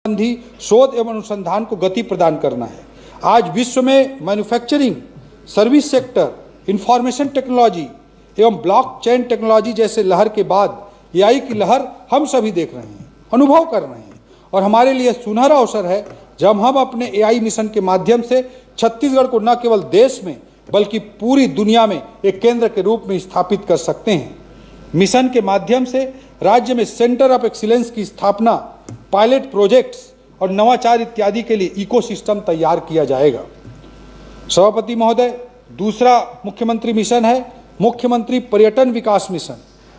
संबंधी शोध एवं अनुसंधान को गति प्रदान करना है। आज विश्व में manufacturing, service sector, information technology एवं ब्लॉकचेन टेक्नोलॉजी जैसे लहर के बाद एआई की लहर हम सभी देख रहे हैं, अनुभव कर रहे हैं और हमारे लिए सुनहरा अवसर है जब हम अपने एआई मिशन के माध्यम से छत्तीसगढ़ को न केवल देश में बल्कि पूरी दुनिया में एक केंद्र के रूप में स्थापित कर सकते हैं। मिशन के माध्यम से राज्य में सेंटर ऑफ एक्सीलेंस की स्थापना, पायलट प्रोजेक्ट्स और नवाचार इत्यादि के लिए इकोसिस्टम तैयार किया जाएगा। सभापति महोदय, दूसरा मुख्यमंत्री मिशन है मुख्यमंत्री पर्यटन विकास मिशन।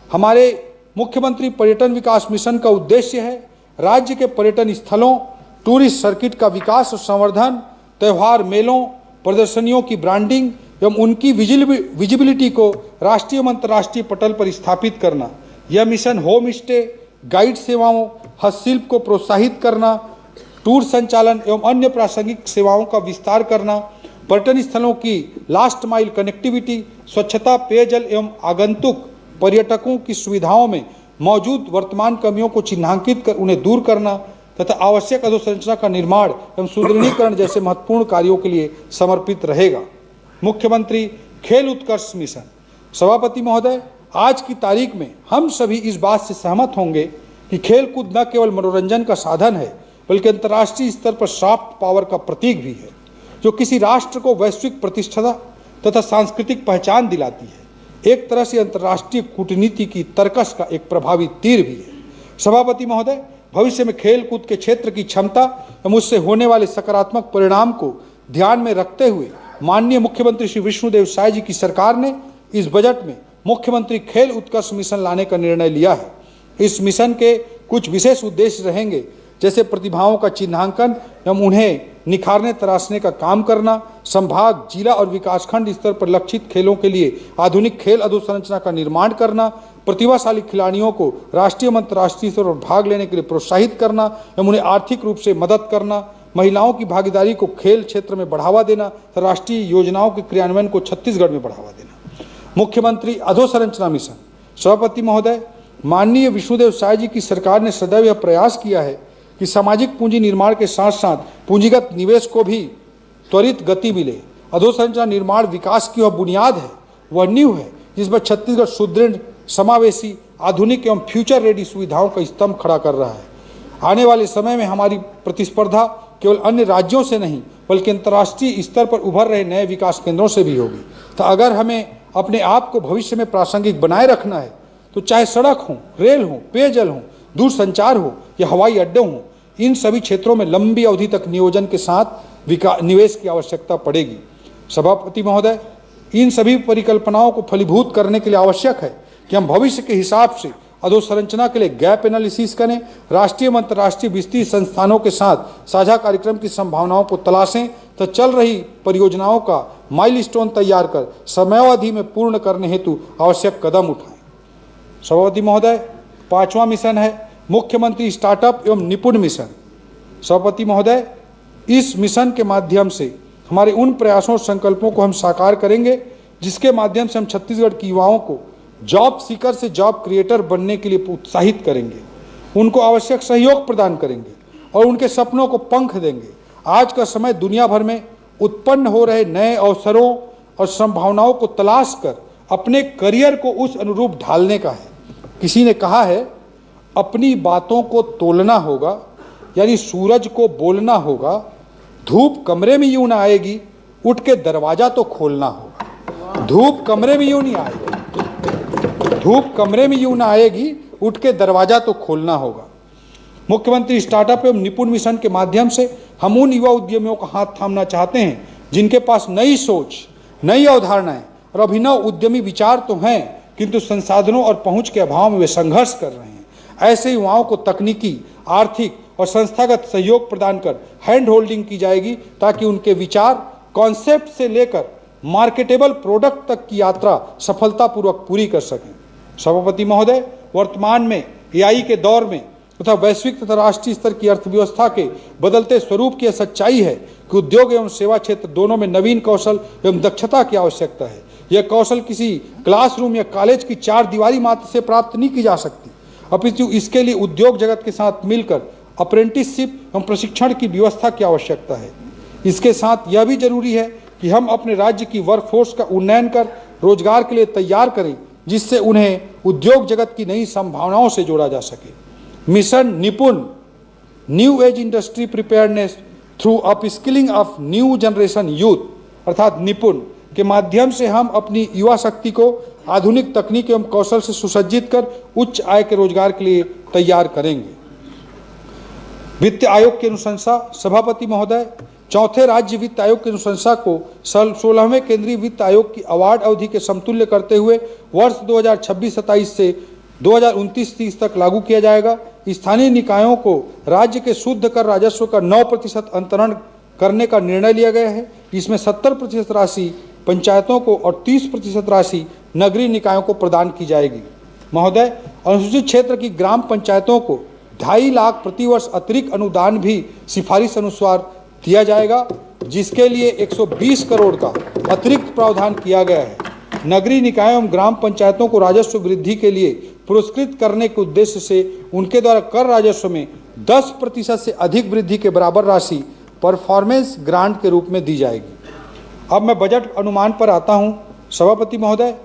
हमारे मुख्यमंत्री पर्यटन विकास मिशन का उद्देश्य है राज्य के पर्यटन स्थलों, टूरिस्ट सर्किट का विकास और संवर्धन, त्यौहार, मेलों, प्रदर्शनियों की ब्रांडिंग एवं उनकी विजिबिलिटी को राष्ट्रीय एवं अंतर्राष्ट्रीय पटल पर स्थापित करना। यह मिशन होम स्टे, गाइड सेवाओं, हस्तशिल्प को प्रोत्साहित करना, टूर संचालन एवं अन्य प्रासंगिक सेवाओं का विस्तार करना, पर्यटन स्थलों की लास्ट माइल कनेक्टिविटी, स्वच्छता, पेयजल एवं आगंतुक पर्यटकों की सुविधाओं में मौजूद वर्तमान कमियों को चिन्हांकित कर उन्हें दूर करना तथा आवश्यक अधोसंरचना का निर्माण एवं सुदृढ़ीकरण जैसे महत्वपूर्ण कार्यों के लिए समर्पित रहेगा। मुख्यमंत्री खेल उत्कर्ष मिशन। सभापति महोदय, आज की तारीख में हम सभी इस बात से सहमत होंगे कि खेल कूद न केवल मनोरंजन का साधन है बल्कि अंतर्राष्ट्रीय स्तर पर सॉफ्ट पावर का प्रतीक भी है, जो किसी राष्ट्र को वैश्विक प्रतिष्ठा तथा सांस्कृतिक पहचान दिलाती है। एक तरह से अंतर्राष्ट्रीय कूटनीति की तर्कस का एक प्रभावी तीर भी है। सभापति महोदय, भविष्य में खेल कूद के क्षेत्र की क्षमता एवं उससे होने वाले सकारात्मक परिणाम को ध्यान में रखते हुए माननीय मुख्यमंत्री श्री विष्णुदेव साय जी की सरकार ने इस बजट में मुख्यमंत्री खेल उत्कर्ष मिशन लाने का निर्णय लिया है। इस मिशन के कुछ विशेष उद्देश्य रहेंगे, जैसे प्रतिभाओं का चिन्हांकन एवं उन्हें निखारने तराशने का काम करना, संभाग, जिला और विकासखंड स्तर पर लक्षित खेलों के लिए आधुनिक खेल अधोसंरचना का निर्माण करना, प्रतिभाशाली खिलाड़ियों को राष्ट्रीय एवं अंतर्राष्ट्रीय स्तर पर भाग लेने के लिए प्रोत्साहित करना एवं उन्हें आर्थिक रूप से मदद करना, महिलाओं की भागीदारी को खेल क्षेत्र में बढ़ावा देना तथा राष्ट्रीय योजनाओं के क्रियान्वयन को छत्तीसगढ़ में बढ़ावा देना। मुख्यमंत्री अधोसंरचना मिशन। सभापति महोदय, माननीय विष्णुदेव साय जी की सरकार ने सदैव यह प्रयास किया है कि सामाजिक पूंजी निर्माण के साथ साथ पूंजीगत निवेश को भी त्वरित गति मिले। अधोसंरचना निर्माण विकास की वह बुनियाद है, वह नींव है जिस पर छत्तीसगढ़ सुदृढ़, समावेशी, आधुनिक एवं फ्यूचर रेडी सुविधाओं का स्तंभ खड़ा कर रहा है। आने वाले समय में हमारी प्रतिस्पर्धा केवल अन्य राज्यों से नहीं बल्कि अंतर्राष्ट्रीय स्तर पर उभर रहे नए विकास केंद्रों से भी होगी। तो अगर हमें अपने आप को भविष्य में प्रासंगिक बनाए रखना है तो चाहे सड़क हो, रेल हो, पेयजल हो, दूरसंचार हो या हवाई अड्डे हो, इन सभी क्षेत्रों में लंबी अवधि तक नियोजन के साथ निवेश की आवश्यकता पड़ेगी। सभापति महोदय, इन सभी परिकल्पनाओं को फलीभूत करने के लिए आवश्यक है कि हम भविष्य के हिसाब से अधोसंरचना के लिए गैप एनालिसिस करें, राष्ट्रीय एवं अंतर्राष्ट्रीय वित्तीय संस्थानों के साथ साझा कार्यक्रम की संभावनाओं को तलाशें तो चल रही परियोजनाओं का माइलस्टोन तैयार कर समयावधि में पूर्ण करने हेतु आवश्यक कदम उठाएं। सभापति महोदय, पांचवा मिशन है मुख्यमंत्री स्टार्टअप एवं निपुण मिशन। सभापति महोदय, इस मिशन के माध्यम से हमारे उन प्रयासों और संकल्पों को हम साकार करेंगे जिसके माध्यम से हम छत्तीसगढ़ के युवाओं को जॉब सीकर से जॉब क्रिएटर बनने के लिए उत्साहित करेंगे, उनको आवश्यक सहयोग प्रदान करेंगे और उनके सपनों को पंख देंगे। आज का समय दुनिया भर में उत्पन्न हो रहे नए अवसरों और संभावनाओं को तलाश कर अपने करियर को उस अनुरूप ढालने का है। किसी ने कहा है, अपनी बातों को तोलना होगा, यानी सूरज को बोलना होगा, धूप कमरे में यूं ना आएगी, उठ के दरवाजा तो खोलना होगा। धूप कमरे में यूं नहीं आएगी, धूप कमरे में यूं ना आएगी, उठ के दरवाजा तो खोलना होगा। मुख्यमंत्री स्टार्टअप एवं निपुण मिशन के माध्यम से हम उन युवा उद्यमियों का हाथ थामना चाहते हैं जिनके पास नई सोच, नई अवधारणाएं और अभिनव उद्यमी विचार तो हैं किंतु संसाधनों और पहुंच के अभाव में वे संघर्ष कर रहे हैं। ऐसे युवाओं को तकनीकी, आर्थिक और संस्थागत सहयोग प्रदान कर हैंड होल्डिंग की जाएगी ताकि उनके विचार कॉन्सेप्ट से लेकर मार्केटेबल प्रोडक्ट तक की यात्रा सफलतापूर्वक पूरी कर सकें। सभापति महोदय, वर्तमान में एआई के दौर में तथा वैश्विक तथा राष्ट्रीय स्तर की अर्थव्यवस्था के बदलते स्वरूप की सच्चाई है कि उद्योग एवं सेवा क्षेत्र दोनों में नवीन कौशल एवं दक्षता की आवश्यकता है। यह कौशल किसी क्लासरूम या कॉलेज की चार दीवारी मात्र से प्राप्त नहीं की जा सकती, अपितु इसके लिए उद्योग जगत के साथ मिलकर अप्रेंटिसशिप एवं प्रशिक्षण की व्यवस्था की आवश्यकता है। इसके साथ यह भी जरूरी है कि हम अपने राज्य की वर्कफोर्स का उन्नयन कर रोजगार के लिए तैयार करें, जिससे उन्हें उद्योग जगत की नई संभावनाओं से जोड़ा जा सके। मिशन निपुण, new age industry preparedness through upskilling of new generation youth, अर्थात निपुण के माध्यम से हम अपनी युवा शक्ति को आधुनिक तकनीक एवं कौशल से सुसज्जित कर उच्च आय के रोजगार के लिए तैयार करेंगे। वित्त आयोग की अनुशंसा, सभापति महोदय, चौथे राज्य वित्त आयोग की अनुशंसा को 16वें केंद्रीय वित्त आयोग की अवार्ड अवधि के समतुल्य करते हुए वर्ष 2026-27 से 2029-30 तक लागू किया जाएगा। स्थानीय निकायों को राज्य के शुद्ध कर राजस्व का 9% अंतरण करने का निर्णय लिया गया है। इसमें 70% राशि पंचायतों को और 30% राशि नगरीय निकायों को प्रदान की जाएगी। महोदय, अनुसूचित क्षेत्र की ग्राम पंचायतों को 2.5 लाख प्रतिवर्ष अतिरिक्त अनुदान भी सिफारिश अनुसार दिया जाएगा, जिसके लिए 120 करोड़ का अतिरिक्त प्रावधान किया गया है। नगरीय निकायों एवं ग्राम पंचायतों को राजस्व वृद्धि के लिए पुरस्कृत करने के उद्देश्य से उनके द्वारा कर राजस्व में 10% से अधिक वृद्धि के बराबर राशि परफॉर्मेंस ग्रांट के रूप में दी जाएगी। अब मैं बजट अनुमान पर आता हूं। सभापति महोदय,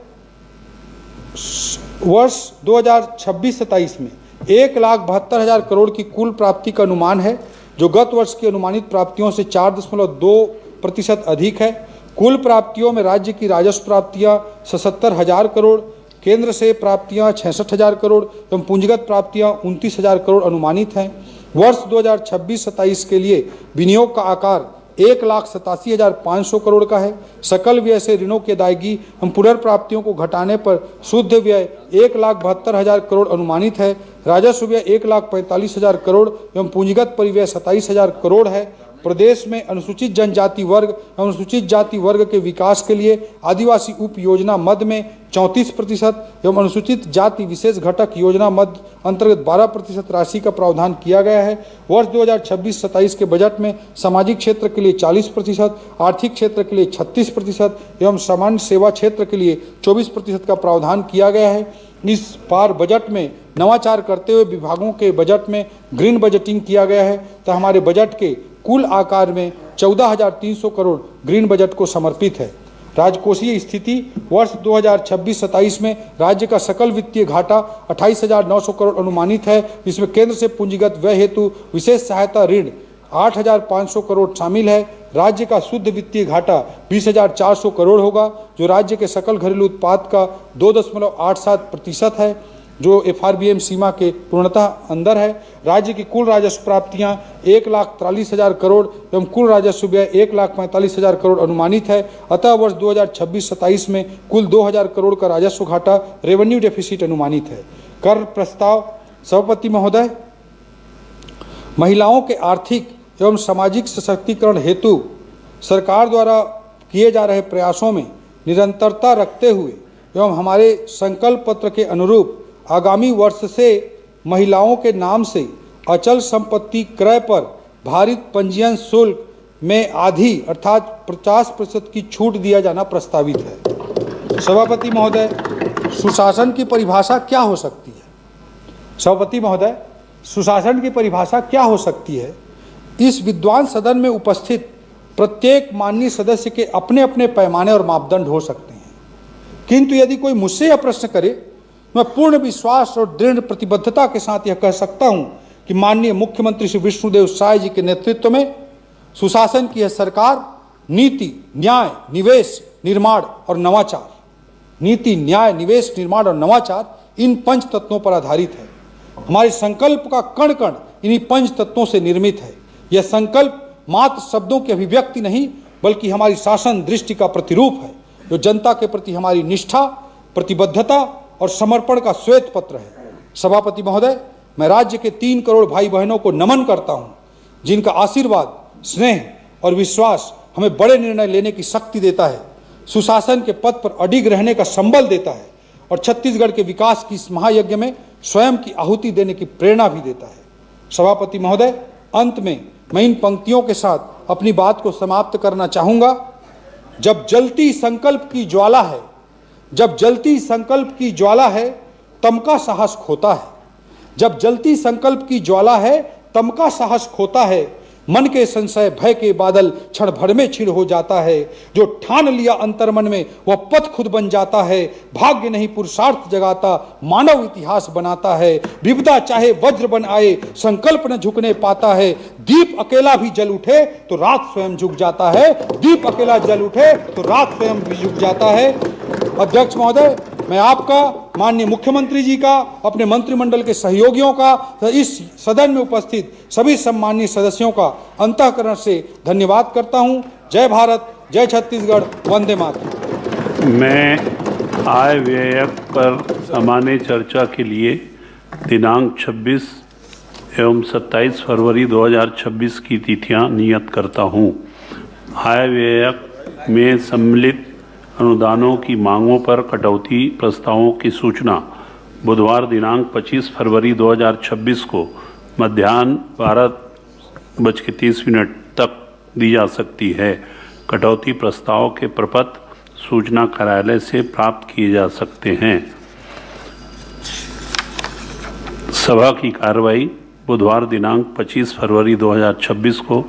वर्ष 2026-27 में 1,72,000 करोड़ की कुल प्राप्ति का अनुमान है, जो गत वर्ष की अनुमानित प्राप्तियों से 4.2% अधिक है। कुल प्राप्तियों में राज्य की राजस्व प्राप्तियां 77,000 करोड़, केंद्र से प्राप्तियां 66,000 करोड़ एवं पूंजीगत प्राप्तियां 29,000 करोड़ अनुमानित हैं। वर्ष 2026-27 के लिए विनियोग का आकार 1,87,500 करोड़ का है। सकल व्यय से ऋणों की अदायगी एवं पुनर्प्राप्तियों को घटाने पर शुद्ध व्यय 1,72,000 करोड़ अनुमानित है। राजस्व व्यय 1,45,000 करोड़ एवं पूंजीगत परिव्यय 27,000 करोड़ है। प्रदेश में अनुसूचित जनजाति वर्ग एवं अनुसूचित जाति वर्ग के विकास के लिए आदिवासी उप योजना मद में 34% एवं अनुसूचित जाति विशेष घटक योजना मद अंतर्गत 12% राशि का प्रावधान किया गया है। वर्ष 2026-27 के बजट में सामाजिक क्षेत्र के लिए 40%, आर्थिक क्षेत्र के लिए 36% एवं सामान्य सेवा क्षेत्र के लिए 24% का प्रावधान किया गया है। इस बार बजट में नवाचार करते हुए विभागों के बजट में ग्रीन बजटिंग किया गया है, तो हमारे बजट के कुल आकार में 14,300 करोड़ ग्रीन बजट को समर्पित है। राजकोषीय स्थिति, वर्ष 2026-27 में राज्य का सकल वित्तीय घाटा 28,900 करोड़ अनुमानित है। इसमें केंद्र से पूंजीगत व्यय हेतु विशेष सहायता ऋण 8,500 करोड़ शामिल है। राज्य का शुद्ध वित्तीय घाटा 20,400 करोड़ होगा, जो राज्य के सकल घरेलू उत्पाद का 2.87% है, जो FRBM सीमा के पूर्णतः अंदर है। राज्य की कुल राजस्व प्राप्तियां 1,43,000 करोड़ एवं कुल राजस्व व्यय 1,45,000 करोड़ अनुमानित है। अतः वर्ष 2026-27 में कुल 2,000 करोड़ का राजस्व घाटा रेवेन्यू डेफिसिट अनुमानित है। कर प्रस्ताव, सभापति महोदय, महिलाओं के आर्थिक एवं सामाजिक सशक्तिकरण हेतु सरकार द्वारा किए जा रहे प्रयासों में निरंतरता रखते हुए एवं हमारे संकल्प पत्र के अनुरूप आगामी वर्ष से महिलाओं के नाम से अचल संपत्ति क्रय पर भारित पंजीयन शुल्क में आधी अर्थात 50% की छूट दिया जाना प्रस्तावित है। सभापति महोदय, सुशासन की परिभाषा क्या हो सकती है? सभापति महोदय, सुशासन की परिभाषा क्या हो सकती है? इस विद्वान सदन में उपस्थित प्रत्येक माननीय सदस्य के अपने अपने पैमाने और मापदंड हो सकते हैं, किंतु यदि कोई मुझसे यह प्रश्न करे, मैं पूर्ण विश्वास और दृढ़ प्रतिबद्धता के साथ यह कह सकता हूं कि माननीय मुख्यमंत्री श्री विष्णुदेव साय जी के नेतृत्व में सुशासन की यह सरकार नीति, न्याय, निवेश, निर्माण और नवाचार, नीति, न्याय, निवेश, निर्माण और नवाचार, इन 5 तत्वों पर आधारित है। हमारे संकल्प का कण कण इन्हीं 5 तत्वों से निर्मित है। यह संकल्प मात्र शब्दों की अभिव्यक्ति नहीं, बल्कि हमारी शासन दृष्टि का प्रतिरूप है, जो जनता के प्रति हमारी निष्ठा, प्रतिबद्धता और समर्पण का श्वेत पत्र है। सभापति महोदय, मैं राज्य के 3 करोड़ भाई बहनों को नमन करता हूं, जिनका आशीर्वाद, स्नेह और विश्वास हमें बड़े निर्णय लेने की शक्ति देता है, सुशासन के पथ पर अडिग रहने का संबल देता है और छत्तीसगढ़ के विकास की इस महायज्ञ में स्वयं की आहुति देने की प्रेरणा भी देता है। सभापति महोदय, अंत में मैं इन पंक्तियों के साथ अपनी बात को समाप्त करना चाहूँगा। जब जलती संकल्प की ज्वाला है, जब जलती संकल्प की ज्वाला है, तम का साहस खोता है। जब जलती संकल्प की ज्वाला है, तम का साहस खोता है, मन के संशय भय के बादल क्षण भर में छिड़ हो जाता है। जो ठान लिया अंतर्मन में वह पथ खुद बन जाता है। भाग्य नहीं पुरुषार्थ जगाता, मानव इतिहास बनाता है। विपदा चाहे वज्र बन आए, संकल्प न झुकने पाता है। दीप अकेला भी जल उठे तो रात स्वयं झुक जाता है। दीप अकेला जल उठे तो रात स्वयं भी झुक जाता है। अध्यक्ष महोदय, मैं आपका, माननीय मुख्यमंत्री जी का, अपने मंत्रिमंडल के सहयोगियों का, इस सदन में उपस्थित सभी सम्माननीय सदस्यों का अंतःकरण से धन्यवाद करता हूं। जय भारत, जय छत्तीसगढ़, वंदे मातरम। मैं आय व्यय पर सामान्य चर्चा के लिए दिनांक 26 एवं 27 फरवरी 2026 की तिथियां नियत करता हूं। आय व्यय में सम्मिलित अनुदानों की मांगों पर कटौती प्रस्तावों की सूचना बुधवार दिनांक 25 फरवरी 2026 को मध्याह्न 12:30 तक दी जा सकती है। कटौती प्रस्ताव के प्रपत्र सूचना कार्यालय से प्राप्त किए जा सकते हैं। सभा की कार्रवाई बुधवार दिनांक 25 फरवरी 2026 को